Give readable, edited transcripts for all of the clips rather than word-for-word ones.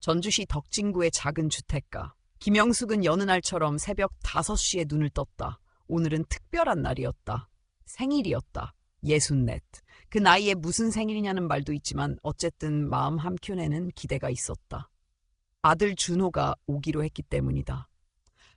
전주시 덕진구의 작은 주택가. 김영숙은 여느 날처럼 새벽 5시에 눈을 떴다. 오늘은 특별한 날이었다. 생일이었다. 64. 그 나이에 무슨 생일이냐는 말도 있지만 어쨌든 마음 한켠에는 기대가 있었다. 아들 준호가 오기로 했기 때문이다.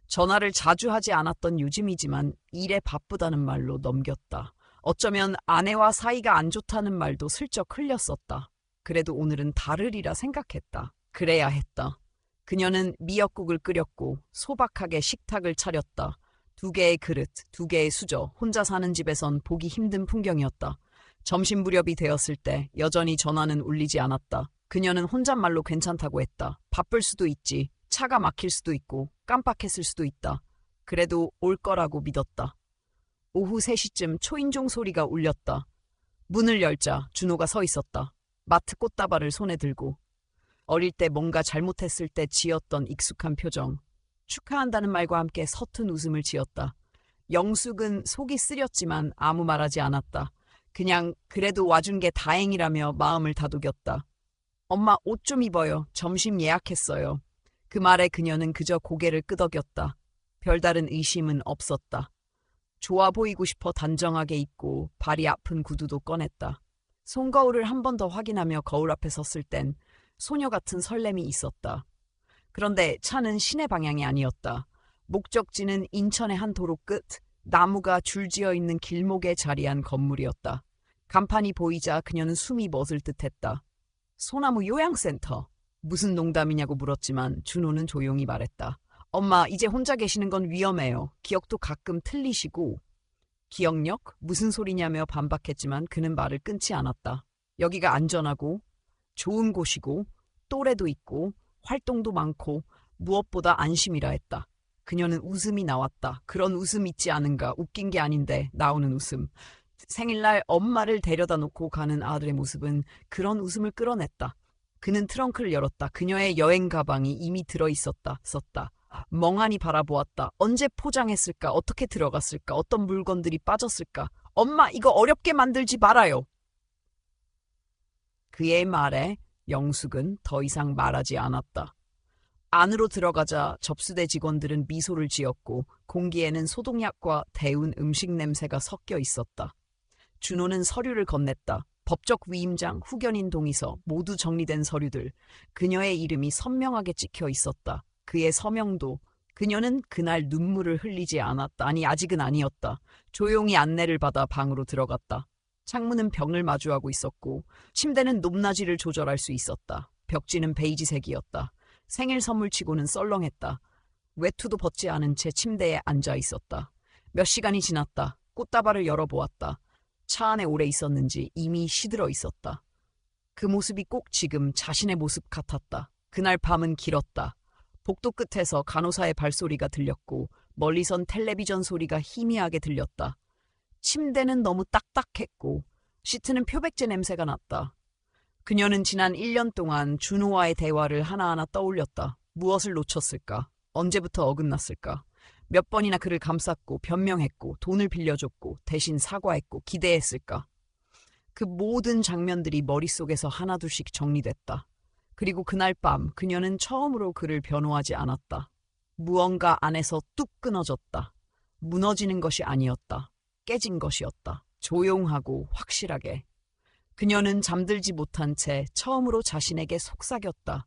전화를 자주 하지 않았던 요즘이지만 일에 바쁘다는 말로 넘겼다. 어쩌면 아내와 사이가 안 좋다는 말도 슬쩍 흘렸었다. 그래도 오늘은 다르리라 생각했다. 그래야 했다. 그녀는 미역국을 끓였고 소박하게 식탁을 차렸다. 2개의 그릇, 2개의 수저, 혼자 사는 집에선 보기 힘든 풍경이었다. 점심 무렵이 되었을 때 여전히 전화는 울리지 않았다. 그녀는 혼잣말로 괜찮다고 했다. 바쁠 수도 있지. 차가 막힐 수도 있고 깜빡했을 수도 있다. 그래도 올 거라고 믿었다. 오후 3시쯤 초인종 소리가 울렸다. 문을 열자 준호가 서 있었다. 마트 꽃다발을 손에 들고. 어릴 때 뭔가 잘못했을 때 지었던 익숙한 표정. 축하한다는 말과 함께 서툰 웃음을 지었다. 영숙은 속이 쓰렸지만 아무 말하지 않았다. 그냥 그래도 와준 게 다행이라며 마음을 다독였다. 엄마 옷 좀 입어요. 점심 예약했어요. 그 말에 그녀는 그저 고개를 끄덕였다. 별다른 의심은 없었다. 좋아 보이고 싶어 단정하게 입고 발이 아픈 구두도 꺼냈다. 손거울을 한 번 더 확인하며 거울 앞에 섰을 땐 소녀 같은 설렘이 있었다. 그런데 차는 시내 방향이 아니었다. 목적지는 인천의 한 도로 끝, 나무가 줄지어 있는 길목에 자리한 건물이었다. 간판이 보이자 그녀는 숨이 멎을 듯했다. 소나무 요양센터. 무슨 농담이냐고 물었지만 준호는 조용히 말했다. 엄마, 이제 혼자 계시는 건 위험해요. 기억도 가끔 틀리시고. 기억력? 무슨 소리냐며 반박했지만 그는 말을 끊지 않았다. 여기가 안전하고 좋은 곳이고 또래도 있고 활동도 많고 무엇보다 안심이라 했다. 그녀는 웃음이 나왔다. 그런 웃음 있지 않은가? 웃긴 게 아닌데 나오는 웃음. 생일날 엄마를 데려다 놓고 가는 아들의 모습은 그런 웃음을 끌어냈다. 그는 트렁크를 열었다. 그녀의 여행 가방이 이미 들어있었다. 썼다. 멍하니 바라보았다. 언제 포장했을까? 어떻게 들어갔을까? 어떤 물건들이 빠졌을까? 엄마, 이거 어렵게 만들지 말아요. 그의 말에 영숙은 더 이상 말하지 않았다. 안으로 들어가자 접수대 직원들은 미소를 지었고 공기에는 소독약과 데운 음식 냄새가 섞여 있었다. 준호는 서류를 건넸다. 법적 위임장, 후견인 동의서, 모두 정리된 서류들. 그녀의 이름이 선명하게 찍혀 있었다. 그의 서명도. 그녀는 그날 눈물을 흘리지 않았다. 아니, 아직은 아니었다. 조용히 안내를 받아 방으로 들어갔다. 창문은 벽을 마주하고 있었고 침대는 높낮이를 조절할 수 있었다. 벽지는 베이지색이었다. 생일 선물치고는 썰렁했다. 외투도 벗지 않은 채 침대에 앉아 있었다. 몇 시간이 지났다. 꽃다발을 열어보았다. 차 안에 오래 있었는지 이미 시들어 있었다. 그 모습이 꼭 지금 자신의 모습 같았다. 그날 밤은 길었다. 복도 끝에서 간호사의 발소리가 들렸고 멀리선 텔레비전 소리가 희미하게 들렸다. 침대는 너무 딱딱했고 시트는 표백제 냄새가 났다. 그녀는 지난 1년 동안 준호와의 대화를 하나하나 떠올렸다. 무엇을 놓쳤을까? 언제부터 어긋났을까? 몇 번이나 그를 감쌌고 변명했고 돈을 빌려줬고 대신 사과했고 기대했을까? 그 모든 장면들이 머릿속에서 하나둘씩 정리됐다. 그리고 그날 밤 그녀는 처음으로 그를 변호하지 않았다. 무언가 안에서 뚝 끊어졌다. 무너지는 것이 아니었다. 깨진 것이었다. 조용하고 확실하게. 그녀는 잠들지 못한 채 처음으로 자신에게 속삭였다.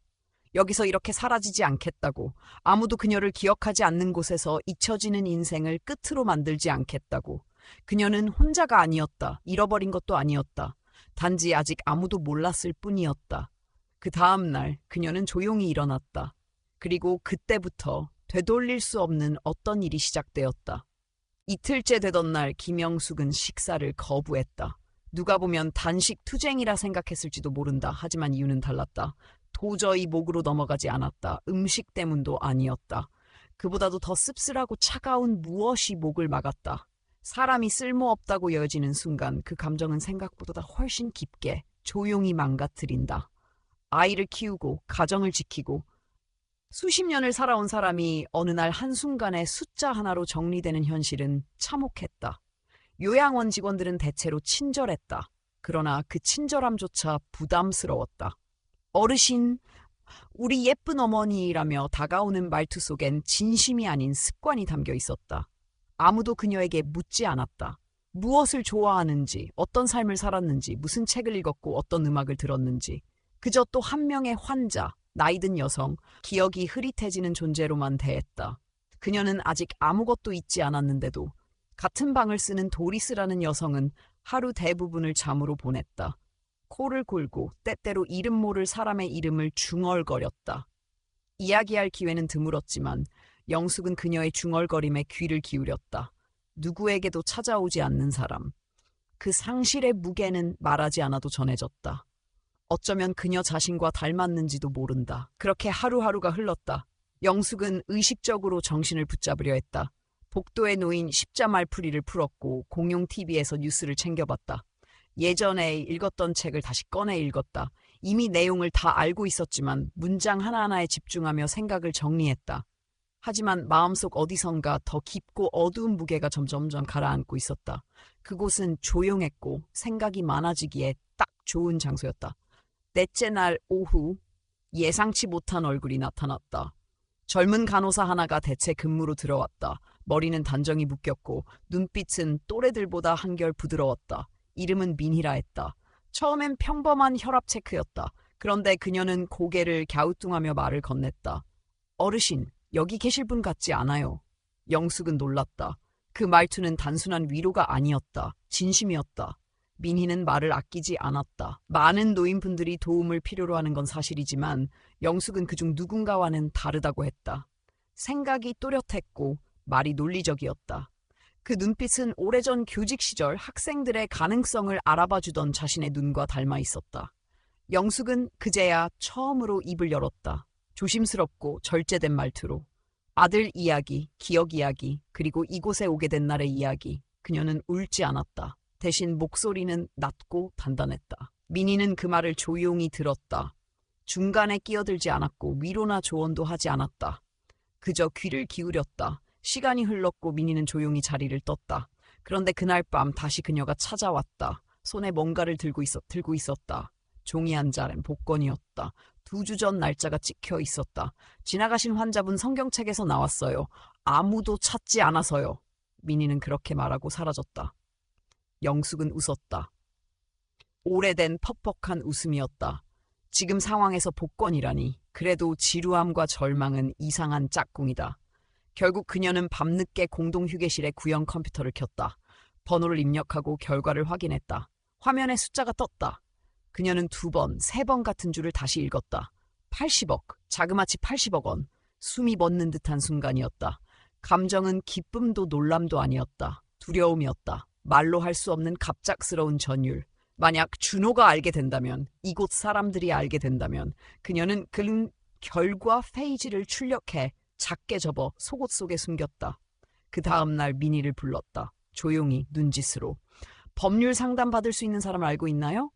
여기서 이렇게 사라지지 않겠다고. 아무도 그녀를 기억하지 않는 곳에서 잊혀지는 인생을 끝으로 만들지 않겠다고. 그녀는 혼자가 아니었다. 잃어버린 것도 아니었다. 단지 아직 아무도 몰랐을 뿐이었다. 그 다음 날 그녀는 조용히 일어났다. 그리고 그때부터 되돌릴 수 없는 어떤 일이 시작되었다. 이틀째 되던 날 김영숙은 식사를 거부했다. 누가 보면 단식 투쟁이라 생각했을지도 모른다. 하지만 이유는 달랐다. 도저히 목으로 넘어가지 않았다. 음식 때문도 아니었다. 그보다도 더 씁쓸하고 차가운 무엇이 목을 막았다. 사람이 쓸모없다고 여겨지는 순간 그 감정은 생각보다 훨씬 깊게 조용히 망가뜨린다. 아이를 키우고 가정을 지키고 수십 년을 살아온 사람이 어느 날 한순간에 숫자 하나로 정리되는 현실은 참혹했다. 요양원 직원들은 대체로 친절했다. 그러나 그 친절함조차 부담스러웠다. 어르신, 우리 예쁜 어머니라며 다가오는 말투 속엔 진심이 아닌 습관이 담겨 있었다. 아무도 그녀에게 묻지 않았다. 무엇을 좋아하는지, 어떤 삶을 살았는지, 무슨 책을 읽었고 어떤 음악을 들었는지. 그저 또 한 명의 환자, 나이든 여성, 기억이 흐릿해지는 존재로만 대했다. 그녀는 아직 아무것도 잊지 않았는데도 같은 방을 쓰는 도리스라는 여성은 하루 대부분을 잠으로 보냈다. 코를 골고 때때로 이름 모를 사람의 이름을 중얼거렸다. 이야기할 기회는 드물었지만 영숙은 그녀의 중얼거림에 귀를 기울였다. 누구에게도 찾아오지 않는 사람. 그 상실의 무게는 말하지 않아도 전해졌다. 어쩌면 그녀 자신과 닮았는지도 모른다. 그렇게 하루하루가 흘렀다. 영숙은 의식적으로 정신을 붙잡으려 했다. 복도에 놓인 십자 말풀이를 풀었고 공용 TV에서 뉴스를 챙겨봤다. 예전에 읽었던 책을 다시 꺼내 읽었다. 이미 내용을 다 알고 있었지만 문장 하나하나에 집중하며 생각을 정리했다. 하지만 마음속 어디선가 더 깊고 어두운 무게가 점점점 가라앉고 있었다. 그곳은 조용했고 생각이 많아지기에 딱 좋은 장소였다. 넷째 날 오후 예상치 못한 얼굴이 나타났다. 젊은 간호사 하나가 대체 근무로 들어왔다. 머리는 단정히 묶였고 눈빛은 또래들보다 한결 부드러웠다. 이름은 민희라 했다. 처음엔 평범한 혈압 체크였다. 그런데 그녀는 고개를 갸우뚱하며 말을 건넸다. 어르신, 여기 계실 분 같지 않아요. 영숙은 놀랐다. 그 말투는 단순한 위로가 아니었다. 진심이었다. 민희는 말을 아끼지 않았다. 많은 노인분들이 도움을 필요로 하는 건 사실이지만 영숙은 그중 누군가와는 다르다고 했다. 생각이 또렷했고 말이 논리적이었다. 그 눈빛은 오래전 교직 시절 학생들의 가능성을 알아봐주던 자신의 눈과 닮아 있었다. 영숙은 그제야 처음으로 입을 열었다. 조심스럽고 절제된 말투로. 아들 이야기, 기억 이야기, 그리고 이곳에 오게 된 날의 이야기. 그녀는 울지 않았다. 대신 목소리는 낮고 단단했다. 민희는 그 말을 조용히 들었다. 중간에 끼어들지 않았고 위로나 조언도 하지 않았다. 그저 귀를 기울였다. 시간이 흘렀고 민희는 조용히 자리를 떴다. 그런데 그날 밤 다시 그녀가 찾아왔다. 손에 뭔가를 들고 있었다. 종이 한 자엔 복권이었다. 2주 전 날짜가 찍혀 있었다. 지나가신 환자분 성경책에서 나왔어요. 아무도 찾지 않아서요. 민희는 그렇게 말하고 사라졌다. 영숙은 웃었다. 오래된 퍽퍽한 웃음이었다. 지금 상황에서 복권이라니. 그래도 지루함과 절망은 이상한 짝꿍이다. 결국 그녀는 밤늦게 공동 휴게실에 구형 컴퓨터를 켰다. 번호를 입력하고 결과를 확인했다. 화면에 숫자가 떴다. 그녀는 2번, 3번 같은 줄을 다시 읽었다. 80억, 자그마치 80억 원. 숨이 멎는 듯한 순간이었다. 감정은 기쁨도 놀람도 아니었다. 두려움이었다. 말로 할 수 없는 갑작스러운 전율. 만약 준호가 알게 된다면, 이곳 사람들이 알게 된다면 그녀는 그 결과 페이지를 출력해 작게 접어 속옷 속에 숨겼다. 그 다음 날 민희를 불렀다. 조용히 눈짓으로. 법률 상담 받을 수 있는 사람을 알고 있나요?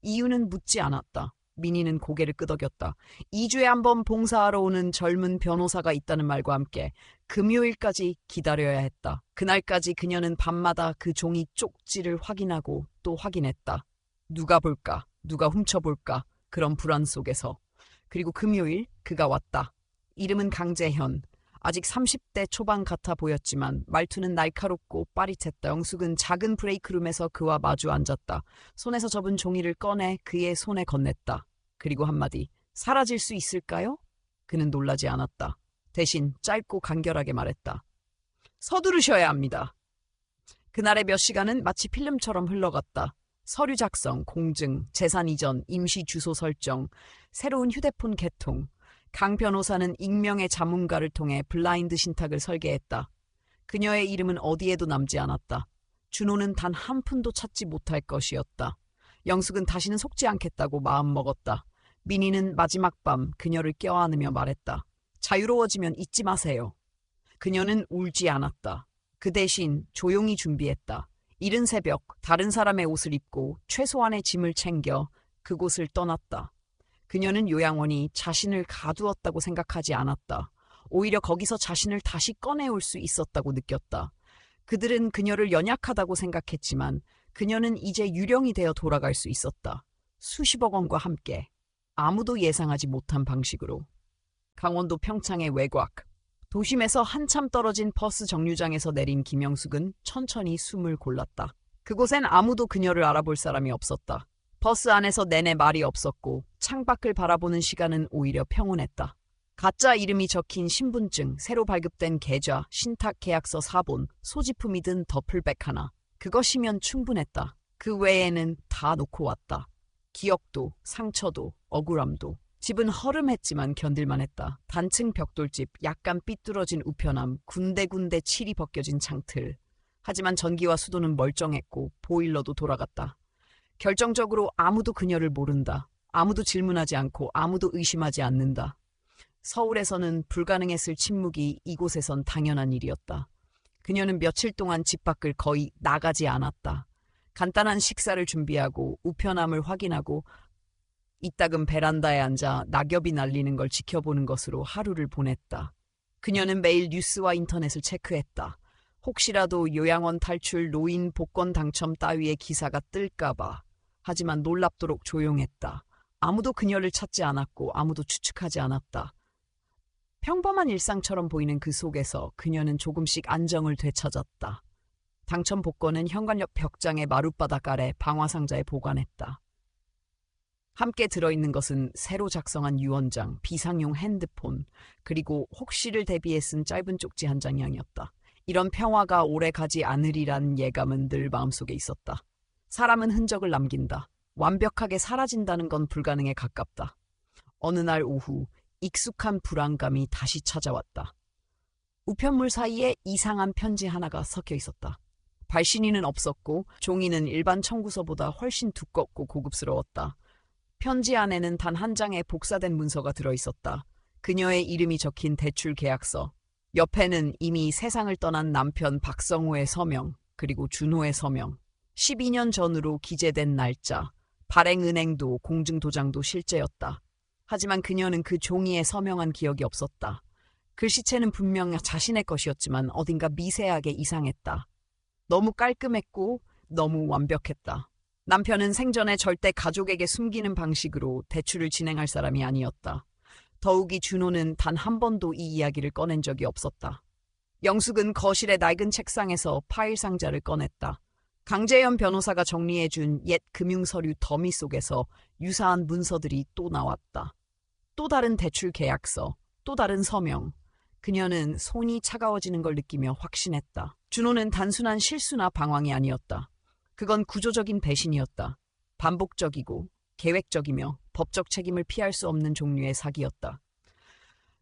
이유는 묻지 않았다. 민희는 고개를 끄덕였다. 2주에 한 번 봉사하러 오는 젊은 변호사가 있다는 말과 함께 금요일까지 기다려야 했다. 그날까지 그녀는 밤마다 그 종이 쪽지를 확인하고 또 확인했다. 누가 볼까? 누가 훔쳐볼까? 그런 불안 속에서. 그리고 금요일 그가 왔다. 이름은 강재현. 아직 30대 초반 같아 보였지만 말투는 날카롭고 빠릿했다. 영숙은 작은 브레이크룸에서 그와 마주 앉았다. 손에서 접은 종이를 꺼내 그의 손에 건넸다. 그리고 한마디. 사라질 수 있을까요? 그는 놀라지 않았다. 대신 짧고 간결하게 말했다. 서두르셔야 합니다. 그날의 몇 시간은 마치 필름처럼 흘러갔다. 서류 작성, 공증, 재산 이전, 임시 주소 설정, 새로운 휴대폰 개통. 강 변호사는 익명의 자문가를 통해 블라인드 신탁을 설계했다. 그녀의 이름은 어디에도 남지 않았다. 준호는 단 한 푼도 찾지 못할 것이었다. 영숙은 다시는 속지 않겠다고 마음먹었다. 민희는 마지막 밤 그녀를 껴안으며 말했다. 자유로워지면 잊지 마세요. 그녀는 울지 않았다. 그 대신 조용히 준비했다. 이른 새벽 다른 사람의 옷을 입고 최소한의 짐을 챙겨 그곳을 떠났다. 그녀는 요양원이 자신을 가두었다고 생각하지 않았다. 오히려 거기서 자신을 다시 꺼내올 수 있었다고 느꼈다. 그들은 그녀를 연약하다고 생각했지만 그녀는 이제 유령이 되어 돌아갈 수 있었다. 수십억 원과 함께. 아무도 예상하지 못한 방식으로. 강원도 평창의 외곽. 도심에서 한참 떨어진 버스 정류장에서 내린 김영숙은 천천히 숨을 골랐다. 그곳엔 아무도 그녀를 알아볼 사람이 없었다. 버스 안에서 내내 말이 없었고 창밖을 바라보는 시간은 오히려 평온했다. 가짜 이름이 적힌 신분증, 새로 발급된 계좌, 신탁 계약서 사본, 소지품이 든 더플백 하나. 그것이면 충분했다. 그 외에는 다 놓고 왔다. 기억도, 상처도, 억울함도. 집은 허름했지만 견딜만 했다. 단층 벽돌집, 약간 삐뚤어진 우편함, 군데군데 칠이 벗겨진 창틀. 하지만 전기와 수도는 멀쩡했고 보일러도 돌아갔다. 결정적으로 아무도 그녀를 모른다. 아무도 질문하지 않고 아무도 의심하지 않는다. 서울에서는 불가능했을 침묵이 이곳에선 당연한 일이었다. 그녀는 며칠 동안 집 밖을 거의 나가지 않았다. 간단한 식사를 준비하고 우편함을 확인하고 이따금 베란다에 앉아 낙엽이 날리는 걸 지켜보는 것으로 하루를 보냈다. 그녀는 매일 뉴스와 인터넷을 체크했다. 혹시라도 요양원 탈출, 노인 복권 당첨 따위의 기사가 뜰까봐. 하지만 놀랍도록 조용했다. 아무도 그녀를 찾지 않았고 아무도 추측하지 않았다. 평범한 일상처럼 보이는 그 속에서 그녀는 조금씩 안정을 되찾았다. 당첨 복권은 현관역 벽장의 마룻바닥 아래 방화상자에 보관했다. 함께 들어있는 것은 새로 작성한 유언장, 비상용 핸드폰, 그리고 혹시를 대비해 쓴 짧은 쪽지 한 장이었다. 이런 평화가 오래 가지 않으리란 예감은 늘 마음속에 있었다. 사람은 흔적을 남긴다. 완벽하게 사라진다는 건 불가능에 가깝다. 어느 날 오후 익숙한 불안감이 다시 찾아왔다. 우편물 사이에 이상한 편지 하나가 섞여 있었다. 발신인은 없었고 종이는 일반 청구서보다 훨씬 두껍고 고급스러웠다. 편지 안에는 단 한 장의 복사된 문서가 들어있었다. 그녀의 이름이 적힌 대출 계약서. 옆에는 이미 세상을 떠난 남편 박성호의 서명, 그리고 준호의 서명. 12년 전으로 기재된 날짜, 발행은행도 공증도장도 실제였다. 하지만 그녀는 그 종이에 서명한 기억이 없었다. 글씨체는 분명 자신의 것이었지만 어딘가 미세하게 이상했다. 너무 깔끔했고 너무 완벽했다. 남편은 생전에 절대 가족에게 숨기는 방식으로 대출을 진행할 사람이 아니었다. 더욱이 준호는 단 한 번도 이 이야기를 꺼낸 적이 없었다. 영숙은 거실의 낡은 책상에서 파일 상자를 꺼냈다. 강재현 변호사가 정리해준 옛 금융서류 더미 속에서 유사한 문서들이 또 나왔다. 또 다른 대출 계약서, 또 다른 서명. 그녀는 손이 차가워지는 걸 느끼며 확신했다. 준호는 단순한 실수나 방황이 아니었다. 그건 구조적인 배신이었다. 반복적이고 계획적이며 법적 책임을 피할 수 없는 종류의 사기였다.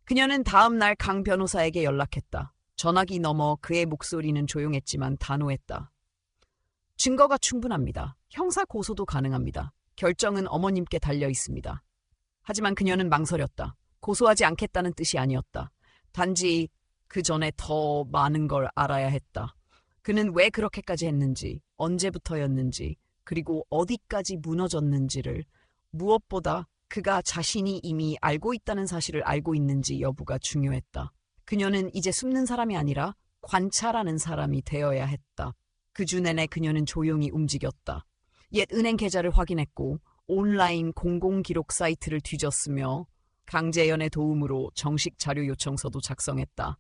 그녀는 다음 날 강 변호사에게 연락했다. 전화기 너머 그의 목소리는 조용했지만 단호했다. 증거가 충분합니다. 형사 고소도 가능합니다. 결정은 어머님께 달려 있습니다. 하지만 그녀는 망설였다. 고소하지 않겠다는 뜻이 아니었다. 단지 그 전에 더 많은 걸 알아야 했다. 그는 왜 그렇게까지 했는지, 언제부터였는지, 그리고 어디까지 무너졌는지를, 무엇보다 그가 자신이 이미 알고 있다는 사실을 알고 있는지 여부가 중요했다. 그녀는 이제 숨는 사람이 아니라 관찰하는 사람이 되어야 했다. 그 주 내내 그녀는 조용히 움직였다. 옛 은행 계좌를 확인했고 온라인 공공기록 사이트를 뒤졌으며 강재현의 도움으로 정식 자료 요청서도 작성했다.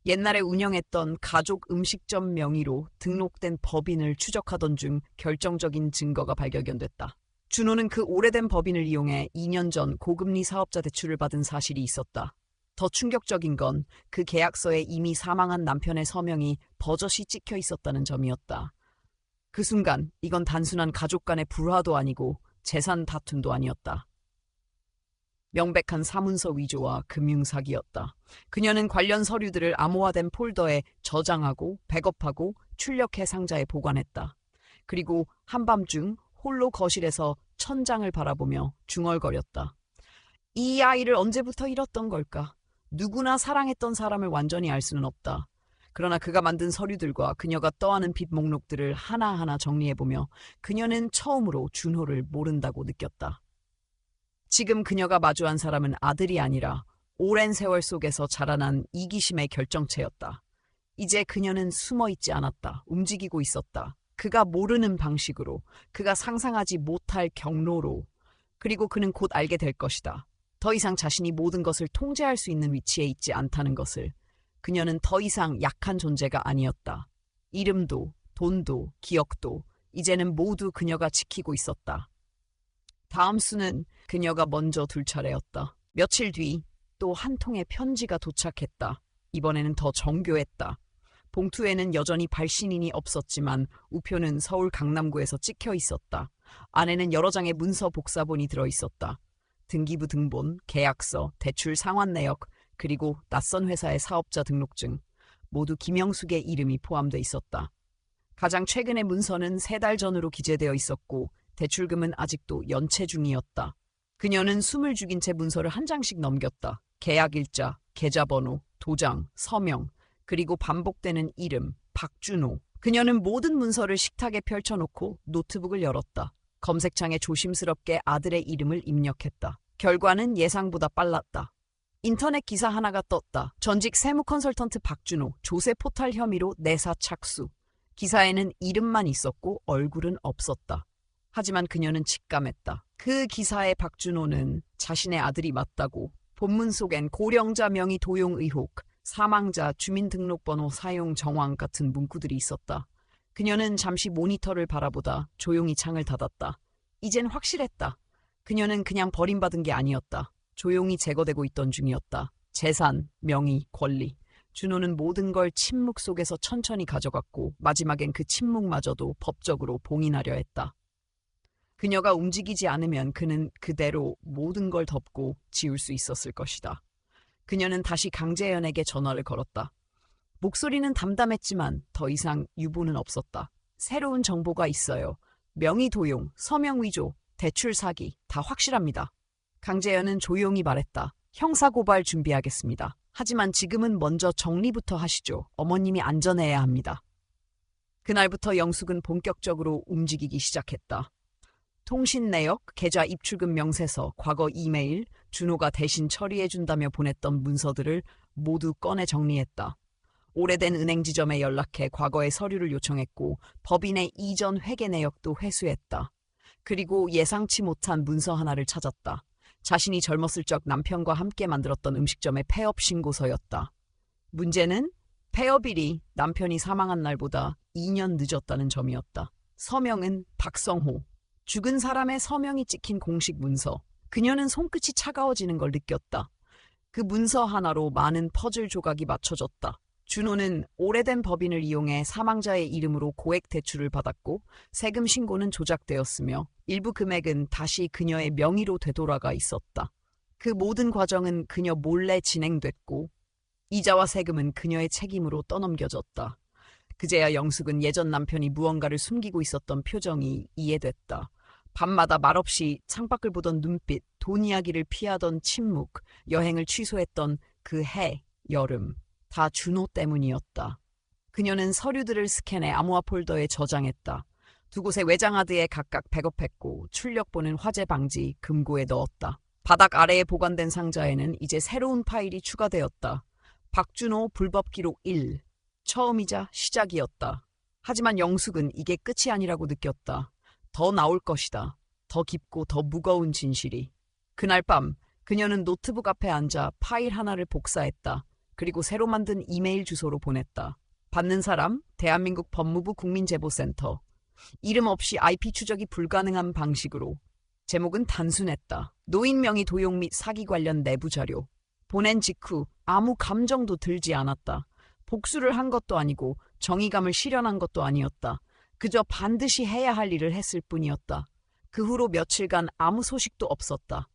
옛날에 운영했던 가족 음식점 명의로 등록된 법인을 추적하던 중 결정적인 증거가 발견됐다. 준호는 그 오래된 법인을 이용해 2년 전 고금리 사업자 대출을 받은 사실이 있었다. 더 충격적인 건 그 계약서에 이미 사망한 남편의 서명이 버젓이 찍혀 있었다는 점이었다. 그 순간 이건 단순한 가족 간의 불화도 아니고 재산 다툼도 아니었다. 명백한 사문서 위조와 금융사기였다. 그녀는 관련 서류들을 암호화된 폴더에 저장하고 백업하고 출력해 상자에 보관했다. 그리고 한밤중 홀로 거실에서 천장을 바라보며 중얼거렸다. 이 아이를 언제부터 잃었던 걸까? 누구나 사랑했던 사람을 완전히 알 수는 없다. 그러나 그가 만든 서류들과 그녀가 떠안은 빚 목록들을 하나하나 정리해보며 그녀는 처음으로 준호를 모른다고 느꼈다. 지금 그녀가 마주한 사람은 아들이 아니라 오랜 세월 속에서 자라난 이기심의 결정체였다. 이제 그녀는 숨어있지 않았다. 움직이고 있었다. 그가 모르는 방식으로, 그가 상상하지 못할 경로로. 그리고 그는 곧 알게 될 것이다. 더 이상 자신이 모든 것을 통제할 수 있는 위치에 있지 않다는 것을. 그녀는 더 이상 약한 존재가 아니었다. 이름도, 돈도, 기억도 이제는 모두 그녀가 지키고 있었다. 다음 수는 그녀가 먼저 둘 차례였다. 며칠 뒤 또 한 통의 편지가 도착했다. 이번에는 더 정교했다. 봉투에는 여전히 발신인이 없었지만 우표는 서울 강남구에서 찍혀 있었다. 안에는 여러 장의 문서 복사본이 들어있었다. 등기부 등본, 계약서, 대출 상환 내역, 그리고 낯선 회사의 사업자 등록증. 모두 김영숙의 이름이 포함돼 있었다. 가장 최근의 문서는 3달 전으로 기재되어 있었고 대출금은 아직도 연체 중이었다. 그녀는 숨을 죽인 채 문서를 한 장씩 넘겼다. 계약일자, 계좌번호, 도장, 서명, 그리고 반복되는 이름, 박준호. 그녀는 모든 문서를 식탁에 펼쳐놓고 노트북을 열었다. 검색창에 조심스럽게 아들의 이름을 입력했다. 결과는 예상보다 빨랐다. 인터넷 기사 하나가 떴다. 전직 세무 컨설턴트 박준호, 조세 포탈 혐의로 내사 착수. 기사에는 이름만 있었고 얼굴은 없었다. 하지만 그녀는 직감했다. 그 기사의 박준호는 자신의 아들이 맞다고. 본문 속엔 고령자 명의 도용 의혹, 사망자 주민등록번호 사용 정황 같은 문구들이 있었다. 그녀는 잠시 모니터를 바라보다 조용히 창을 닫았다. 이젠 확실했다. 그녀는 그냥 버림받은 게 아니었다. 조용히 제거되고 있던 중이었다. 재산, 명의, 권리. 준호는 모든 걸 침묵 속에서 천천히 가져갔고 마지막엔 그 침묵마저도 법적으로 봉인하려 했다. 그녀가 움직이지 않으면 그는 그대로 모든 걸 덮고 지울 수 있었을 것이다. 그녀는 다시 강재현에게 전화를 걸었다. 목소리는 담담했지만 더 이상 유보는 없었다. 새로운 정보가 있어요. 명의 도용, 서명 위조, 대출 사기 다 확실합니다. 강재현은 조용히 말했다. 형사고발 준비하겠습니다. 하지만 지금은 먼저 정리부터 하시죠. 어머님이 안전해야 합니다. 그날부터 영숙은 본격적으로 움직이기 시작했다. 통신 내역, 계좌 입출금 명세서, 과거 이메일, 준호가 대신 처리해준다며 보냈던 문서들을 모두 꺼내 정리했다. 오래된 은행 지점에 연락해 과거의 서류를 요청했고 법인의 이전 회계 내역도 회수했다. 그리고 예상치 못한 문서 하나를 찾았다. 자신이 젊었을 적 남편과 함께 만들었던 음식점의 폐업 신고서였다. 문제는 폐업일이 남편이 사망한 날보다 2년 늦었다는 점이었다. 서명은 박성호. 죽은 사람의 서명이 찍힌 공식 문서. 그녀는 손끝이 차가워지는 걸 느꼈다. 그 문서 하나로 많은 퍼즐 조각이 맞춰졌다. 준호는 오래된 법인을 이용해 사망자의 이름으로 고액 대출을 받았고 세금 신고는 조작되었으며 일부 금액은 다시 그녀의 명의로 되돌아가 있었다. 그 모든 과정은 그녀 몰래 진행됐고 이자와 세금은 그녀의 책임으로 떠넘겨졌다. 그제야 영숙은 예전 남편이 무언가를 숨기고 있었던 표정이 이해됐다. 밤마다 말없이 창밖을 보던 눈빛, 돈 이야기를 피하던 침묵, 여행을 취소했던 그 해, 여름. 다 준호 때문이었다. 그녀는 서류들을 스캔해 암호화 폴더에 저장했다. 두 곳의 외장하드에 각각 백업했고 출력본은 화재 방지, 금고에 넣었다. 바닥 아래에 보관된 상자에는 이제 새로운 파일이 추가되었다. 박준호 불법 기록 1. 처음이자 시작이었다. 하지만 영숙은 이게 끝이 아니라고 느꼈다. 더 나올 것이다. 더 깊고 더 무거운 진실이. 그날 밤 그녀는 노트북 앞에 앉아 파일 하나를 복사했다. 그리고 새로 만든 이메일 주소로 보냈다. 받는 사람, 대한민국 법무부 국민제보센터. 이름 없이 IP 추적이 불가능한 방식으로. 제목은 단순했다. 노인 명의 도용 및 사기 관련 내부 자료. 보낸 직후 아무 감정도 들지 않았다. 복수를 한 것도 아니고 정의감을 실현한 것도 아니었다. 그저 반드시 해야 할 일을 했을 뿐이었다. 그 후로 며칠간 아무 소식도 없었다.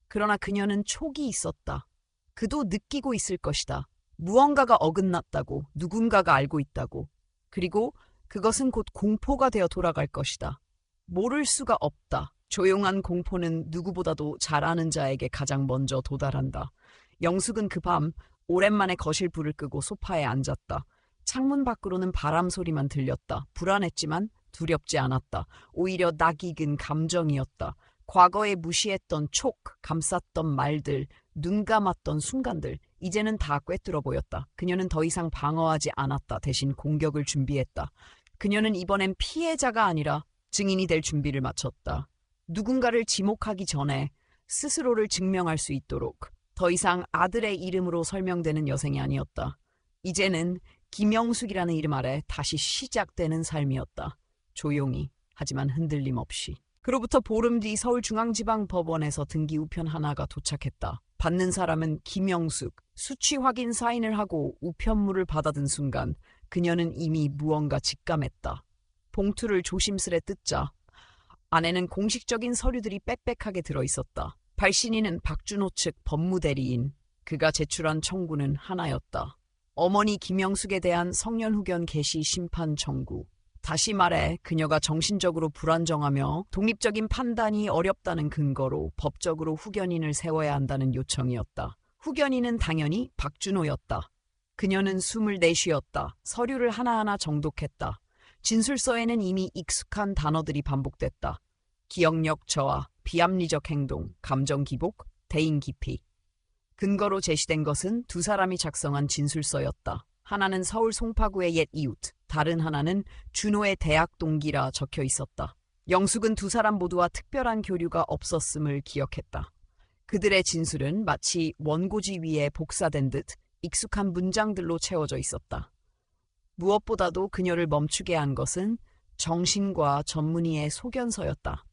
그러나 그녀는 촉이 있었다. 그도 느끼고 있을 것이다. 무언가가 어긋났다고, 누군가가 알고 있다고. 그리고 그것은 곧 공포가 되어 돌아갈 것이다. 모를 수가 없다. 조용한 공포는 누구보다도 잘 아는 자에게 가장 먼저 도달한다. 영숙은 그 밤 오랜만에 거실 불을 끄고 소파에 앉았다. 창문 밖으로는 바람 소리만 들렸다. 불안했지만 두렵지 않았다. 오히려 낯익은 감정이었다. 과거에 무시했던 촉, 감쌌던 말들, 눈 감았던 순간들, 이제는 다 꿰뚫어 보였다. 그녀는 더 이상 방어하지 않았다. 대신 공격을 준비했다. 그녀는 이번엔 피해자가 아니라 증인이 될 준비를 마쳤다. 누군가를 지목하기 전에 스스로를 증명할 수 있도록 더 이상 아들의 이름으로 설명되는 여생이 아니었다. 이제는 김영숙이라는 이름 아래 다시 시작되는 삶이었다. 조용히, 하지만 흔들림 없이. 그로부터 보름 뒤 서울중앙지방법원에서 등기 우편 하나가 도착했다. 받는 사람은 김영숙. 수취 확인 사인을 하고 우편물을 받아든 순간 그녀는 이미 무언가 직감했다. 봉투를 조심스레 뜯자 안에는 공식적인 서류들이 빽빽하게 들어있었다. 발신인은 박준호 측 법무대리인. 그가 제출한 청구는 하나였다. 어머니 김영숙에 대한 성년후견 개시 심판 청구. 다시 말해 그녀가 정신적으로 불안정하며 독립적인 판단이 어렵다는 근거로 법적으로 후견인을 세워야 한다는 요청이었다. 후견인은 당연히 박준호였다. 그녀는 24시였다. 서류를 하나하나 정독했다. 진술서에는 이미 익숙한 단어들이 반복됐다. 기억력 저하, 비합리적 행동, 감정 기복, 대인 기피. 근거로 제시된 것은 두 사람이 작성한 진술서였다. 하나는 서울 송파구의 옛 이웃, 다른 하나는 준호의 대학 동기라 적혀 있었다. 영숙은 두 사람 모두와 특별한 교류가 없었음을 기억했다. 그들의 진술은 마치 원고지 위에 복사된 듯 익숙한 문장들로 채워져 있었다. 무엇보다도 그녀를 멈추게 한 것은 정신과 전문의의 소견서였다.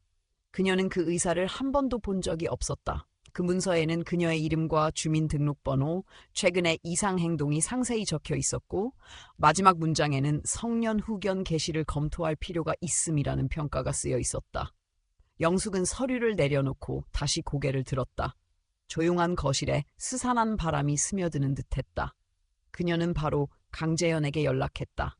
그녀는 그 의사를 한 번도 본 적이 없었다. 그 문서에는 그녀의 이름과 주민등록번호, 최근의 이상 행동이 상세히 적혀 있었고 마지막 문장에는 성년 후견 개시를 검토할 필요가 있음이라는 평가가 쓰여 있었다. 영숙은 서류를 내려놓고 다시 고개를 들었다. 조용한 거실에 스산한 바람이 스며드는 듯했다. 그녀는 바로 강재현에게 연락했다.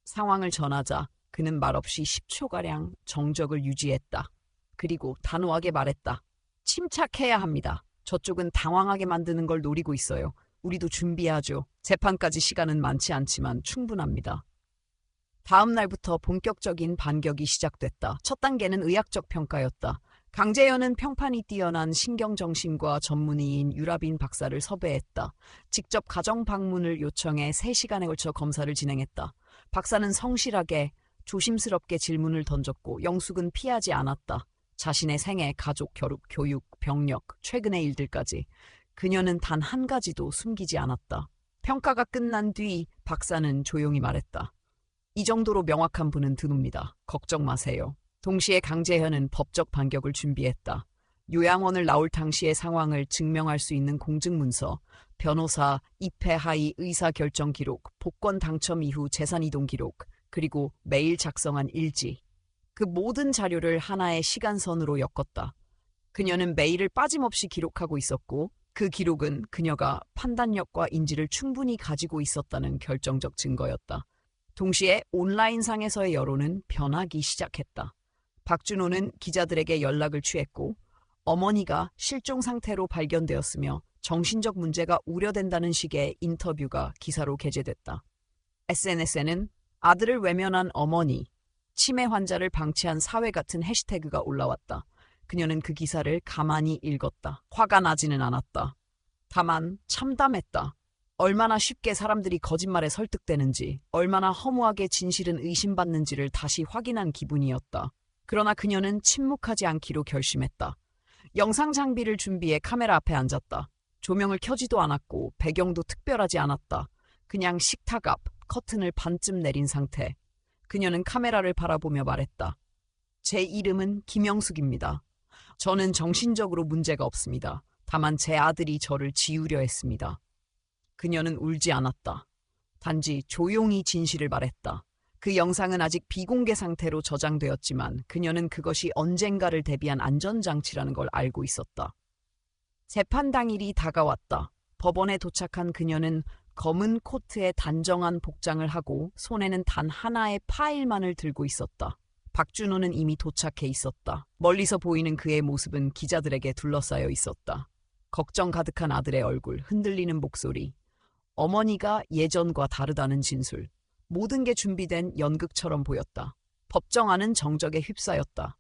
상황을 전하자 그는 말없이 10초가량 정적을 유지했다. 그리고 단호하게 말했다. 침착해야 합니다. 저쪽은 당황하게 만드는 걸 노리고 있어요. 우리도 준비하죠. 재판까지 시간은 많지 않지만 충분합니다. 다음 날부터 본격적인 반격이 시작됐다. 첫 단계는 의학적 평가였다. 강재현은 평판이 뛰어난 신경정신과 전문의인 유라빈 박사를 섭외했다. 직접 가정 방문을 요청해 3시간에 걸쳐 검사를 진행했다. 박사는 성실하게 조심스럽게 질문을 던졌고 영숙은 피하지 않았다. 자신의 생애, 가족, 결혼, 교육, 병력, 최근의 일들까지 그녀는 단 한 가지도 숨기지 않았다. 평가가 끝난 뒤 박사는 조용히 말했다. 이 정도로 명확한 분은 드뭅니다. 걱정 마세요. 동시에 강재현은 법적 반격을 준비했다. 요양원을 나올 당시의 상황을 증명할 수 있는 공증문서, 변호사, 입회 하의 의사 결정 기록, 복권 당첨 이후 재산 이동 기록, 그리고 매일 작성한 일지. 그 모든 자료를 하나의 시간선으로 엮었다. 그녀는 매일을 빠짐없이 기록하고 있었고 그 기록은 그녀가 판단력과 인지를 충분히 가지고 있었다는 결정적 증거였다. 동시에 온라인상에서의 여론은 변하기 시작했다. 박준호는 기자들에게 연락을 취했고 어머니가 실종 상태로 발견되었으며 정신적 문제가 우려된다는 식의 인터뷰가 기사로 게재됐다. SNS에는 아들을 외면한 어머니, 치매 환자를 방치한 사회 같은 해시태그가 올라왔다. 그녀는 그 기사를 가만히 읽었다. 화가 나지는 않았다. 다만 참담했다. 얼마나 쉽게 사람들이 거짓말에 설득되는지, 얼마나 허무하게 진실은 의심받는지를 다시 확인한 기분이었다. 그러나 그녀는 침묵하지 않기로 결심했다. 영상 장비를 준비해 카메라 앞에 앉았다. 조명을 켜지도 않았고 배경도 특별하지 않았다. 그냥 식탁 앞 커튼을 반쯤 내린 상태. 그녀는 카메라를 바라보며 말했다. 제 이름은 김영숙입니다. 저는 정신적으로 문제가 없습니다. 다만 제 아들이 저를 지우려 했습니다. 그녀는 울지 않았다. 단지 조용히 진실을 말했다. 그 영상은 아직 비공개 상태로 저장되었지만 그녀는 그것이 언젠가를 대비한 안전장치라는 걸 알고 있었다. 재판 당일이 다가왔다. 법원에 도착한 그녀는 검은 코트에 단정한 복장을 하고 손에는 단 하나의 파일만을 들고 있었다. 박준호는 이미 도착해 있었다. 멀리서 보이는 그의 모습은 기자들에게 둘러싸여 있었다. 걱정 가득한 아들의 얼굴, 흔들리는 목소리, 어머니가 예전과 다르다는 진술. 모든 게 준비된 연극처럼 보였다. 법정안은 정적에 휩싸였다.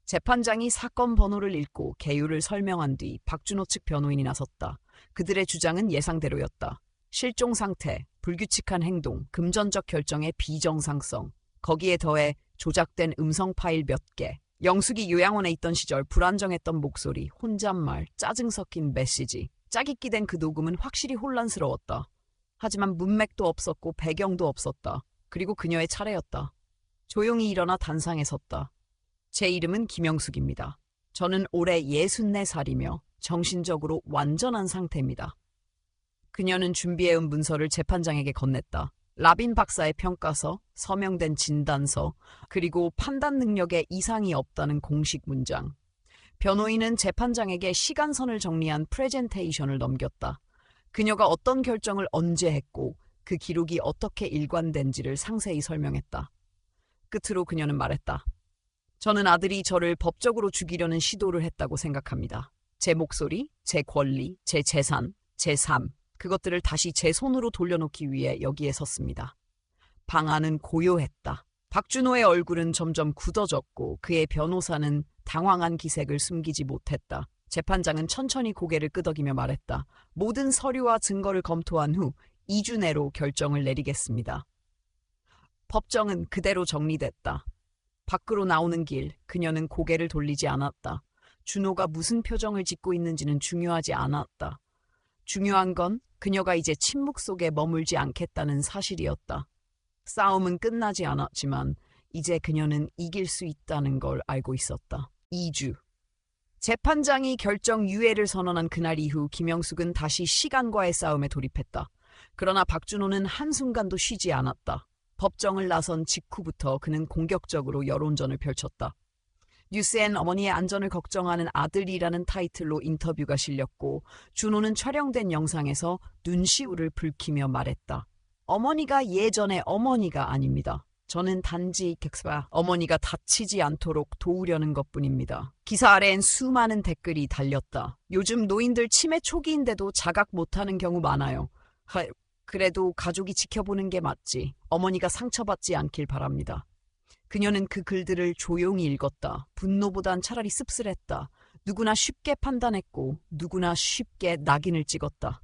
재판장이 사건 번호를 읽고 개요를 설명한 뒤 박준호 측 변호인이 나섰다. 그들의 주장은 예상대로였다. 실종 상태, 불규칙한 행동, 금전적 결정의 비정상성, 거기에 더해 조작된 음성 파일 몇 개, 영숙이 요양원에 있던 시절 불안정했던 목소리, 혼잣말, 짜증 섞인 메시지. 짜깁기 된 그 녹음은 확실히 혼란스러웠다. 하지만 문맥도 없었고 배경도 없었다. 그리고 그녀의 차례였다. 조용히 일어나 단상에 섰다. 제 이름은 김영숙입니다. 저는 올해 64살이며 정신적으로 완전한 상태입니다. 그녀는 준비해온 문서를 재판장에게 건넸다. 라빈 박사의 평가서, 서명된 진단서, 그리고 판단 능력에 이상이 없다는 공식 문장. 변호인은 재판장에게 시간선을 정리한 프레젠테이션을 넘겼다. 그녀가 어떤 결정을 언제 했고 그 기록이 어떻게 일관된지를 상세히 설명했다. 끝으로 그녀는 말했다. 저는 아들이 저를 법적으로 죽이려는 시도를 했다고 생각합니다. 제 목소리, 제 권리, 제 재산, 제 삶, 그것들을 다시 제 손으로 돌려놓기 위해 여기에 섰습니다. 방 안은 고요했다. 박준호의 얼굴은 점점 굳어졌고 그의 변호사는 당황한 기색을 숨기지 못했다. 재판장은 천천히 고개를 끄덕이며 말했다. 모든 서류와 증거를 검토한 후 2주 내로 결정을 내리겠습니다. 법정은 그대로 정리됐다. 밖으로 나오는 길, 그녀는 고개를 돌리지 않았다. 준호가 무슨 표정을 짓고 있는지는 중요하지 않았다. 중요한 건 그녀가 이제 침묵 속에 머물지 않겠다는 사실이었다. 싸움은 끝나지 않았지만 이제 그녀는 이길 수 있다는 걸 알고 있었다. 2주. 재판장이 결정 유예를 선언한 그날 이후 김영숙은 다시 시간과의 싸움에 돌입했다. 그러나 박준호는 한순간도 쉬지 않았다. 법정을 나선 직후부터 그는 공격적으로 여론전을 펼쳤다. 뉴스엔 어머니의 안전을 걱정하는 아들이라는 타이틀로 인터뷰가 실렸고 준호는 촬영된 영상에서 눈시울을 붉히며 말했다. 어머니가 예전의 어머니가 아닙니다. 저는 단지 어머니가 다치지 않도록 도우려는 것뿐입니다. 기사 아래엔 수많은 댓글이 달렸다. 요즘 노인들 치매 초기인데도 자각 못하는 경우 많아요. 그래도 가족이 지켜보는 게 맞지. 어머니가 상처받지 않길 바랍니다. 그녀는 그 글들을 조용히 읽었다. 분노보단 차라리 씁쓸했다. 누구나 쉽게 판단했고 누구나 쉽게 낙인을 찍었다.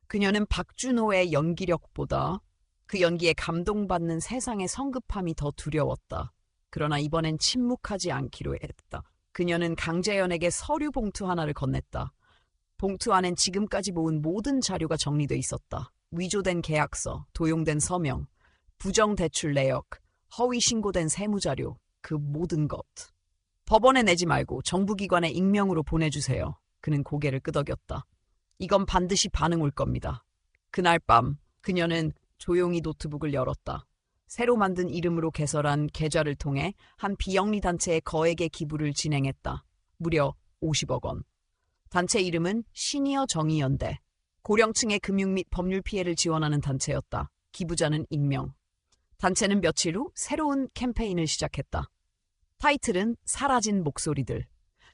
그녀는 박준호의 연기력보다 그 연기에 감동받는 세상의 성급함이 더 두려웠다. 그러나 이번엔 침묵하지 않기로 했다. 그녀는 강재현에게 서류 봉투 하나를 건넸다. 봉투 안엔 지금까지 모은 모든 자료가 정리돼 있었다. 위조된 계약서, 도용된 서명, 부정대출 내역, 허위 신고된 세무자료, 그 모든 것. 법원에 내지 말고 정부기관에 익명으로 보내주세요. 그는 고개를 끄덕였다. 이건 반드시 반응 올 겁니다. 그날 밤 그녀는 조용히 노트북을 열었다. 새로 만든 이름으로 개설한 계좌를 통해 한 비영리 단체의 거액의 기부를 진행했다. 무려 50억 원. 단체 이름은 시니어 정의연대. 고령층의 금융 및 법률 피해를 지원하는 단체였다. 기부자는 익명. 단체는 며칠 후 새로운 캠페인을 시작했다. 타이틀은 사라진 목소리들.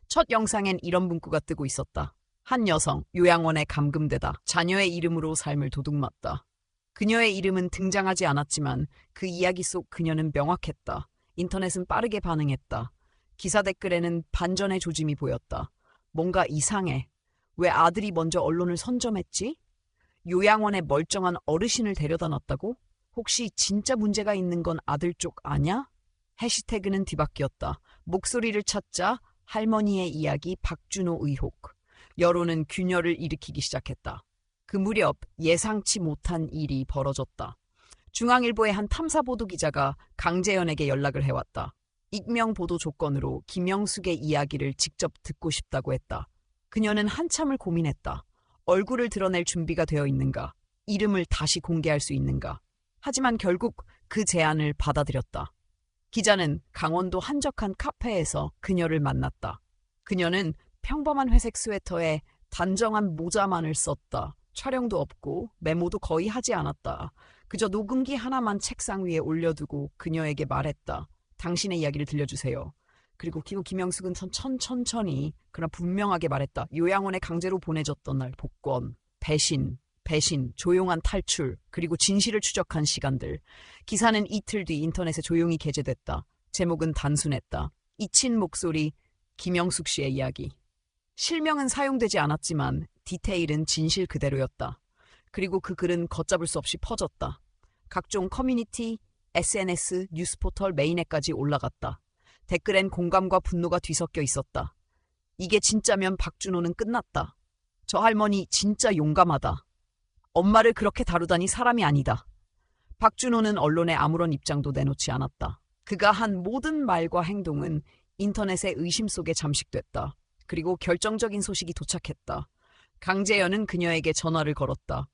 첫 영상엔 이런 문구가 뜨고 있었다. 한 여성, 요양원에 감금되다. 자녀의 이름으로 삶을 도둑맞다. 그녀의 이름은 등장하지 않았지만 그 이야기 속 그녀는 명확했다. 인터넷은 빠르게 반응했다. 기사 댓글에는 반전의 조짐이 보였다. 뭔가 이상해. 왜 아들이 먼저 언론을 선점했지? 요양원에 멀쩡한 어르신을 데려다 놨다고? 혹시 진짜 문제가 있는 건 아들 쪽 아냐? 해시태그는 뒤바뀌었다. 목소리를 찾자 할머니의 이야기 박준호 의혹. 여론은 균열을 일으키기 시작했다. 그 무렵 예상치 못한 일이 벌어졌다. 중앙일보의 한 탐사보도 기자가 강재현에게 연락을 해왔다. 익명 보도 조건으로 김영숙의 이야기를 직접 듣고 싶다고 했다. 그녀는 한참을 고민했다. 얼굴을 드러낼 준비가 되어 있는가? 이름을 다시 공개할 수 있는가? 하지만 결국 그 제안을 받아들였다. 기자는 강원도 한적한 카페에서 그녀를 만났다. 그녀는 평범한 회색 스웨터에 단정한 모자만을 썼다. 촬영도 없고 메모도 거의 하지 않았다. 그저 녹음기 하나만 책상 위에 올려두고 그녀에게 말했다. 당신의 이야기를 들려주세요. 그리고 김영숙은 천천히 그러나 분명하게 말했다. 요양원에 강제로 보내졌던 날 복권, 배신, 조용한 탈출, 그리고 진실을 추적한 시간들. 기사는 이틀 뒤 인터넷에 조용히 게재됐다. 제목은 단순했다. 잊힌 목소리, 김영숙 씨의 이야기. 실명은 사용되지 않았지만 디테일은 진실 그대로였다. 그리고 그 글은 걷잡을 수 없이 퍼졌다. 각종 커뮤니티, SNS, 뉴스포털 메인에까지 올라갔다. 댓글엔 공감과 분노가 뒤섞여 있었다. 이게 진짜면 박준호는 끝났다. 저 할머니 진짜 용감하다. 엄마를 그렇게 다루다니 사람이 아니다. 박준호는 언론에 아무런 입장도 내놓지 않았다. 그가 한 모든 말과 행동은 인터넷의 의심 속에 잠식됐다. 그리고 결정적인 소식이 도착했다. 강재현은 그녀에게 전화를 걸었다.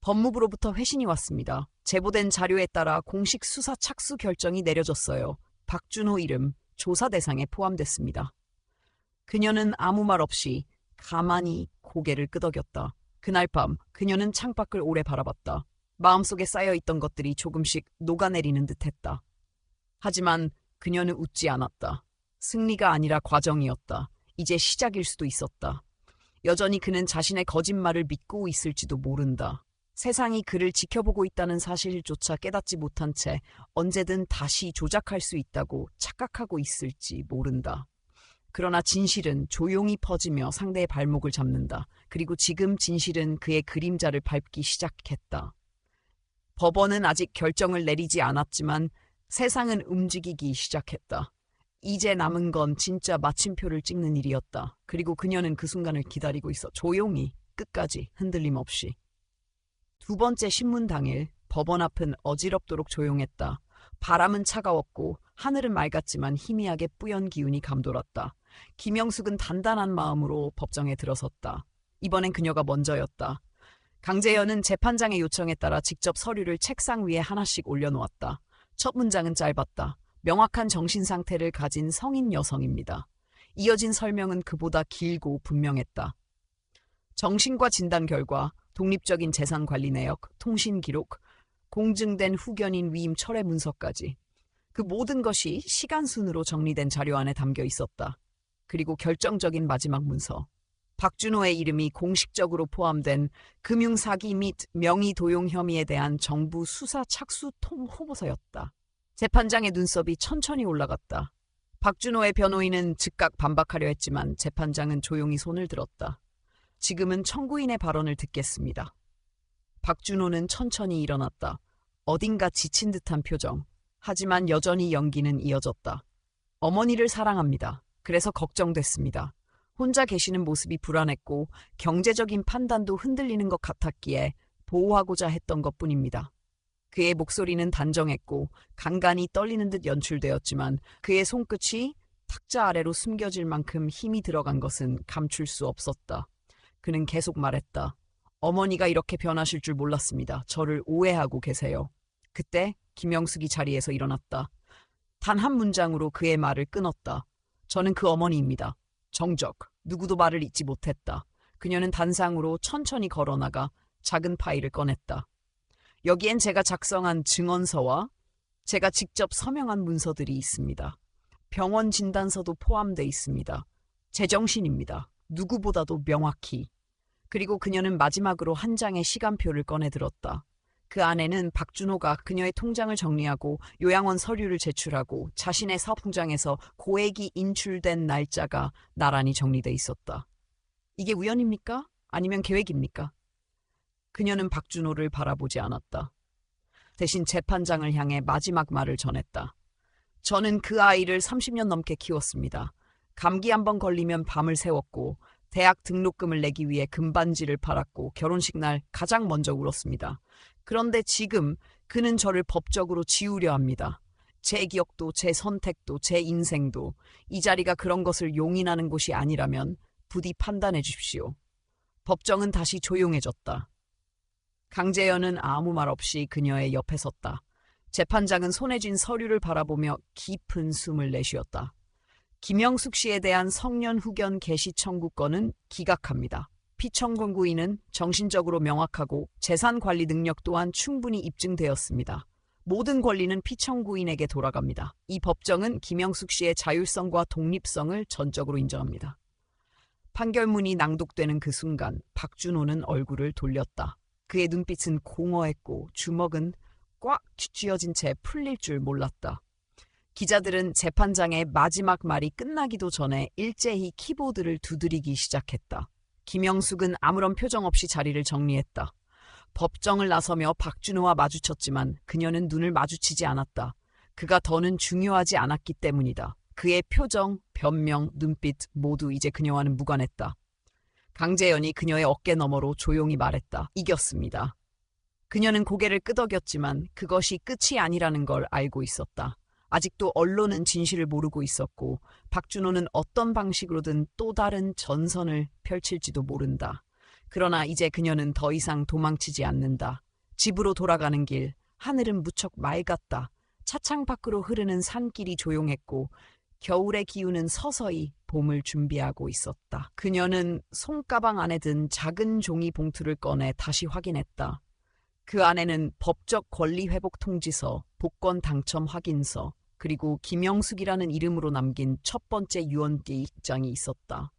법무부로부터 회신이 왔습니다. 제보된 자료에 따라 공식 수사 착수 결정이 내려졌어요. 박준호 이름 조사 대상에 포함됐습니다. 그녀는 아무 말 없이 가만히 고개를 끄덕였다. 그날 밤 그녀는 창밖을 오래 바라봤다. 마음속에 쌓여있던 것들이 조금씩 녹아내리는 듯했다. 하지만 그녀는 웃지 않았다. 승리가 아니라 과정이었다. 이제 시작일 수도 있었다. 여전히 그는 자신의 거짓말을 믿고 있을지도 모른다. 세상이 그를 지켜보고 있다는 사실조차 깨닫지 못한 채 언제든 다시 조작할 수 있다고 착각하고 있을지 모른다. 그러나 진실은 조용히 퍼지며 상대의 발목을 잡는다. 그리고 지금 진실은 그의 그림자를 밟기 시작했다. 법원은 아직 결정을 내리지 않았지만 세상은 움직이기 시작했다. 이제 남은 건 진짜 마침표를 찍는 일이었다. 그리고 그녀는 그 순간을 기다리고 있어 조용히 끝까지 흔들림 없이. 두 번째 신문 당일 법원 앞은 어지럽도록 조용했다. 바람은 차가웠고 하늘은 맑았지만 희미하게 뿌연 기운이 감돌았다. 김영숙은 단단한 마음으로 법정에 들어섰다. 이번엔 그녀가 먼저였다. 강재현은 재판장의 요청에 따라 직접 서류를 책상 위에 하나씩 올려놓았다. 첫 문장은 짧았다. 명확한 정신 상태를 가진 성인 여성입니다. 이어진 설명은 그보다 길고 분명했다. 정신과 진단 결과, 독립적인 재산 관리 내역, 통신 기록, 공증된 후견인 위임 철회 문서까지. 그 모든 것이 시간순으로 정리된 자료 안에 담겨 있었다. 그리고 결정적인 마지막 문서. 박준호의 이름이 공식적으로 포함된 금융사기 및 명의도용 혐의에 대한 정부 수사 착수 통보서였다. 재판장의 눈썹이 천천히 올라갔다. 박준호의 변호인은 즉각 반박하려 했지만 재판장은 조용히 손을 들었다. 지금은 청구인의 발언을 듣겠습니다. 박준호는 천천히 일어났다. 어딘가 지친 듯한 표정. 하지만 여전히 연기는 이어졌다. 어머니를 사랑합니다. 그래서 걱정됐습니다. 혼자 계시는 모습이 불안했고 경제적인 판단도 흔들리는 것 같았기에 보호하고자 했던 것뿐입니다. 그의 목소리는 단정했고 간간히 떨리는 듯 연출되었지만 그의 손끝이 탁자 아래로 숨겨질 만큼 힘이 들어간 것은 감출 수 없었다. 그는 계속 말했다. 어머니가 이렇게 변하실 줄 몰랐습니다. 저를 오해하고 계세요. 그때 김영숙이 자리에서 일어났다. 단 한 문장으로 그의 말을 끊었다. 저는 그 어머니입니다. 정적. 누구도 말을 잇지 못했다. 그녀는 단상으로 천천히 걸어나가 작은 파일을 꺼냈다. 여기엔 제가 작성한 증언서와 제가 직접 서명한 문서들이 있습니다. 병원 진단서도 포함되어 있습니다. 제정신입니다. 누구보다도 명확히. 그리고 그녀는 마지막으로 한 장의 시간표를 꺼내들었다. 그 안에는 박준호가 그녀의 통장을 정리하고 요양원 서류를 제출하고 자신의 사업통장에서 고액이 인출된 날짜가 나란히 정리돼 있었다. 이게 우연입니까? 아니면 계획입니까? 그녀는 박준호를 바라보지 않았다. 대신 재판장을 향해 마지막 말을 전했다. 저는 그 아이를 30년 넘게 키웠습니다. 감기 한번 걸리면 밤을 새웠고 대학 등록금을 내기 위해 금반지를 팔았고 결혼식 날 가장 먼저 울었습니다. 그런데 지금 그는 저를 법적으로 지우려 합니다. 제 기억도 제 선택도 제 인생도 이 자리가 그런 것을 용인하는 곳이 아니라면 부디 판단해 주십시오. 법정은 다시 조용해졌다. 강재현은 아무 말 없이 그녀의 옆에 섰다. 재판장은 손에 쥔 서류를 바라보며 깊은 숨을 내쉬었다. 김영숙 씨에 대한 성년 후견 개시 청구권은 기각합니다. 피청구인은 정신적으로 명확하고 재산 관리 능력 또한 충분히 입증되었습니다. 모든 권리는 피청구인에게 돌아갑니다. 이 법정은 김영숙 씨의 자율성과 독립성을 전적으로 인정합니다. 판결문이 낭독되는 그 순간 박준호는 얼굴을 돌렸다. 그의 눈빛은 공허했고 주먹은 꽉 쥐어진 채 풀릴 줄 몰랐다. 기자들은 재판장의 마지막 말이 끝나기도 전에 일제히 키보드를 두드리기 시작했다. 김영숙은 아무런 표정 없이 자리를 정리했다. 법정을 나서며 박준호와 마주쳤지만 그녀는 눈을 마주치지 않았다. 그가 더는 중요하지 않았기 때문이다. 그의 표정, 변명, 눈빛 모두 이제 그녀와는 무관했다. 강재현이 그녀의 어깨 너머로 조용히 말했다. 이겼습니다. 그녀는 고개를 끄덕였지만 그것이 끝이 아니라는 걸 알고 있었다. 아직도 언론은 진실을 모르고 있었고 박준호는 어떤 방식으로든 또 다른 전선을 펼칠지도 모른다. 그러나 이제 그녀는 더 이상 도망치지 않는다. 집으로 돌아가는 길, 하늘은 무척 맑았다. 차창 밖으로 흐르는 산길이 조용했고 겨울의 기운은 서서히 봄을 준비하고 있었다. 그녀는 손가방 안에 든 작은 종이 봉투를 꺼내 다시 확인했다. 그 안에는 법적 권리 회복 통지서, 복권 당첨 확인서, 그리고 김영숙이라는 이름으로 남긴 첫 번째 유언장이 있었다.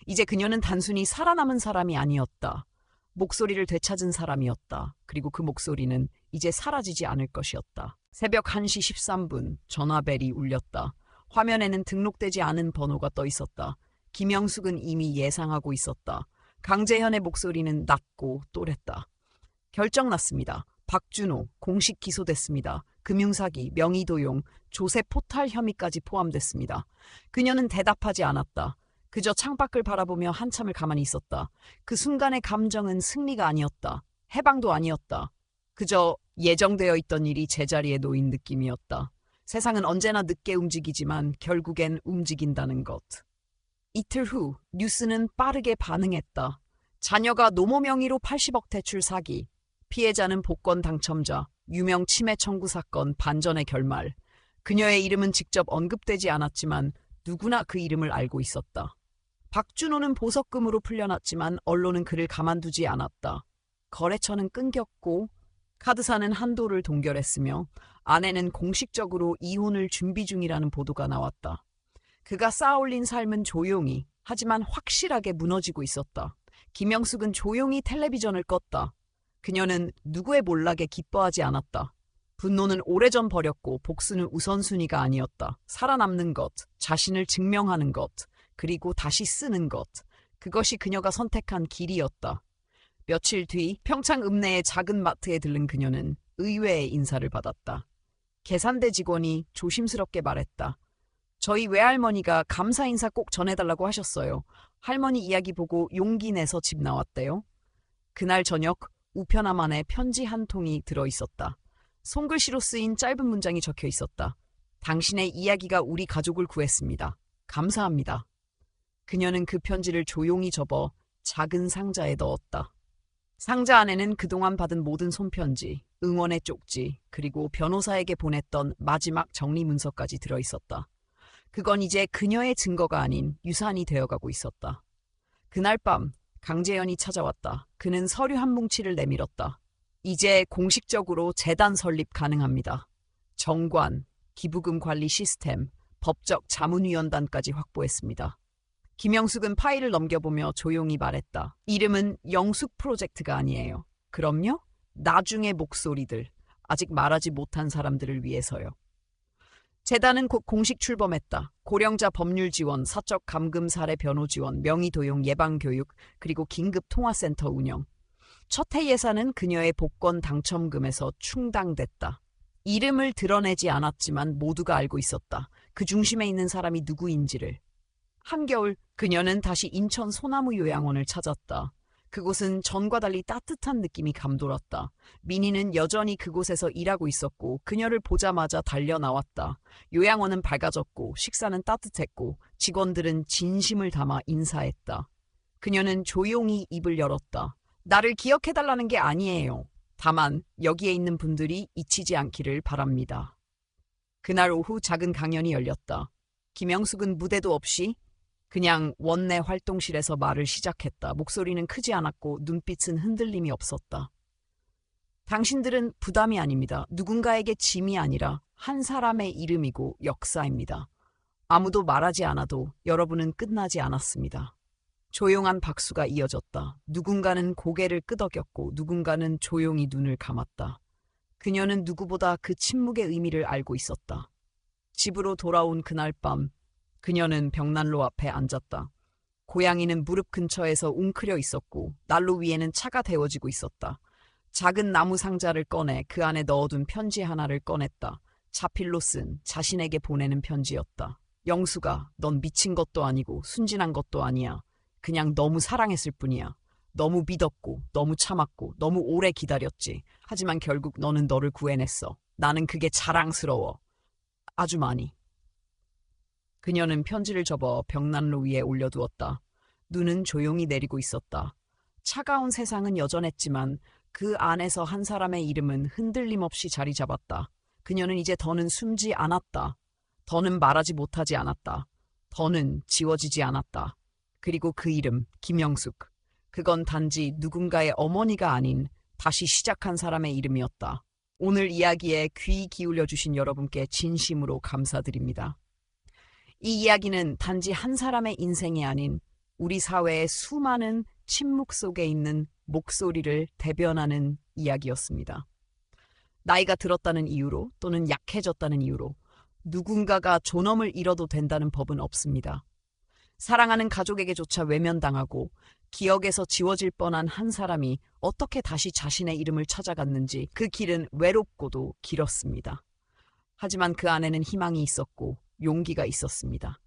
이제 그녀는 단순히 살아남은 사람이 아니었다. 목소리를 되찾은 사람이었다. 그리고 그 목소리는 이제 사라지지 않을 것이었다. 새벽 1시 13분 전화벨이 울렸다. 화면에는 등록되지 않은 번호가 떠 있었다. 김영숙은 이미 예상하고 있었다. 강재현의 목소리는 낮고 또랬다. 결정 났습니다. 박준호 공식 기소됐습니다. 금융사기, 명의도용, 조세 포탈 혐의까지 포함됐습니다. 그녀는 대답하지 않았다. 그저 창밖을 바라보며 한참을 가만히 있었다. 그 순간의 감정은 승리가 아니었다. 해방도 아니었다. 그저 예정되어 있던 일이 제자리에 놓인 느낌이었다. 세상은 언제나 늦게 움직이지만 결국엔 움직인다는 것. 이틀 후 뉴스는 빠르게 반응했다. 자녀가 노모 명의로 80억 대출 사기, 피해자는 복권 당첨자, 유명 치매 청구 사건 반전의 결말. 그녀의 이름은 직접 언급되지 않았지만 누구나 그 이름을 알고 있었다. 박준호는 보석금으로 풀려났지만 언론은 그를 가만두지 않았다. 거래처는 끊겼고 카드사는 한도를 동결했으며 아내는 공식적으로 이혼을 준비 중이라는 보도가 나왔다. 그가 쌓아올린 삶은 조용히 하지만 확실하게 무너지고 있었다. 김영숙은 조용히 텔레비전을 껐다. 그녀는 누구의 몰락에 기뻐하지 않았다. 분노는 오래전 버렸고 복수는 우선순위가 아니었다. 살아남는 것, 자신을 증명하는 것, 그리고 다시 쓰는 것. 그것이 그녀가 선택한 길이었다. 며칠 뒤 평창 읍내의 작은 마트에 들른 그녀는 의외의 인사를 받았다. 계산대 직원이 조심스럽게 말했다. 저희 외할머니가 감사 인사 꼭 전해달라고 하셨어요. 할머니 이야기 보고 용기 내서 집 나왔대요. 그날 저녁 우편함 안에 편지 한 통이 들어있었다. 손글씨로 쓰인 짧은 문장이 적혀 있었다. 당신의 이야기가 우리 가족을 구했습니다. 감사합니다. 그녀는 그 편지를 조용히 접어 작은 상자에 넣었다. 상자 안에는 그동안 받은 모든 손편지, 응원의 쪽지, 그리고 변호사에게 보냈던 마지막 정리 문서까지 들어있었다. 그건 이제 그녀의 증거가 아닌 유산이 되어가고 있었다. 그날 밤 강재현이 찾아왔다. 그는 서류 한 뭉치를 내밀었다. 이제 공식적으로 재단 설립 가능합니다. 정관, 기부금 관리 시스템, 법적 자문위원단까지 확보했습니다. 김영숙은 파일을 넘겨보며 조용히 말했다. 이름은 영숙 프로젝트가 아니에요. 그럼요? 나중의 목소리들, 아직 말하지 못한 사람들을 위해서요. 재단은 곧 공식 출범했다. 고령자 법률 지원, 사적 감금 사례 변호 지원, 명의 도용 예방 교육, 그리고 긴급 통화센터 운영. 첫 해 예산은 그녀의 복권 당첨금에서 충당됐다. 이름을 드러내지 않았지만 모두가 알고 있었다. 그 중심에 있는 사람이 누구인지를. 한겨울 그녀는 다시 인천 소나무 요양원을 찾았다. 그곳은 전과 달리 따뜻한 느낌이 감돌았다. 민희는 여전히 그곳에서 일하고 있었고 그녀를 보자마자 달려나왔다. 요양원은 밝아졌고 식사는 따뜻했고 직원들은 진심을 담아 인사했다. 그녀는 조용히 입을 열었다. 나를 기억해달라는 게 아니에요. 다만 여기에 있는 분들이 잊히지 않기를 바랍니다. 그날 오후 작은 강연이 열렸다. 김영숙은 무대도 없이 그냥 원내 활동실에서 말을 시작했다. 목소리는 크지 않았고 눈빛은 흔들림이 없었다. 당신들은 부담이 아닙니다. 누군가에게 짐이 아니라 한 사람의 이름이고 역사입니다. 아무도 말하지 않아도 여러분은 끝나지 않았습니다. 조용한 박수가 이어졌다. 누군가는 고개를 끄덕였고 누군가는 조용히 눈을 감았다. 그녀는 누구보다 그 침묵의 의미를 알고 있었다. 집으로 돌아온 그날 밤 그녀는 벽난로 앞에 앉았다. 고양이는 무릎 근처에서 웅크려 있었고 난로 위에는 차가 데워지고 있었다. 작은 나무 상자를 꺼내 그 안에 넣어둔 편지 하나를 꺼냈다. 자필로 쓴 자신에게 보내는 편지였다. 영수가 넌 미친 것도 아니고 순진한 것도 아니야. 그냥 너무 사랑했을 뿐이야. 너무 믿었고, 너무 참았고, 너무 오래 기다렸지. 하지만 결국 너는 너를 구해냈어. 나는 그게 자랑스러워. 아주 많이. 그녀는 편지를 접어 벽난로 위에 올려두었다. 눈은 조용히 내리고 있었다. 차가운 세상은 여전했지만 그 안에서 한 사람의 이름은 흔들림 없이 자리 잡았다. 그녀는 이제 더는 숨지 않았다. 더는 말하지 못하지 않았다. 더는 지워지지 않았다. 그리고 그 이름, 김영숙. 그건 단지 누군가의 어머니가 아닌 다시 시작한 사람의 이름이었다. 오늘 이야기에 귀 기울여 주신 여러분께 진심으로 감사드립니다. 이 이야기는 단지 한 사람의 인생이 아닌 우리 사회의 수많은 침묵 속에 있는 목소리를 대변하는 이야기였습니다. 나이가 들었다는 이유로 또는 약해졌다는 이유로 누군가가 존엄을 잃어도 된다는 법은 없습니다. 사랑하는 가족에게조차 외면당하고 기억에서 지워질 뻔한 한 사람이 어떻게 다시 자신의 이름을 찾아갔는지 그 길은 외롭고도 길었습니다. 하지만 그 안에는 희망이 있었고 용기가 있었습니다.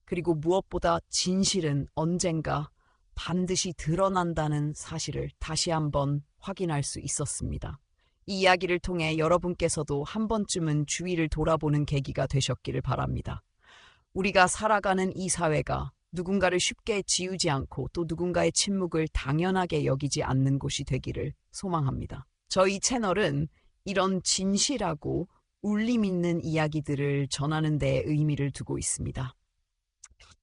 그리고 무엇보다 진실은 언젠가 반드시 드러난다는 사실을 다시 한번 확인할 수 있었습니다. 이 이야기를 통해 여러분께서도 한 번쯤은 주위를 돌아보는 계기가 되셨기를 바랍니다. 우리가 살아가는 이 사회가 누군가를 쉽게 지우지 않고 또 누군가의 침묵을 당연하게 여기지 않는 곳이 되기를 소망합니다. 저희 채널은 이런 진실하고 울림 있는 이야기들을 전하는 데 의미를 두고 있습니다.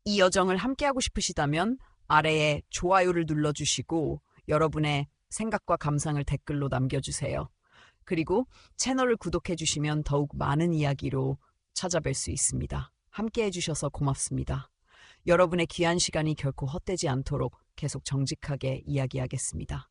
이 여정을 함께하고 싶으시다면 아래에 좋아요를 눌러주시고 여러분의 생각과 감상을 댓글로 남겨주세요. 그리고 채널을 구독해주시면 더욱 많은 이야기로 찾아뵐 수 있습니다. 함께해주셔서 고맙습니다. 여러분의 귀한 시간이 결코 헛되지 않도록 계속 정직하게 이야기하겠습니다.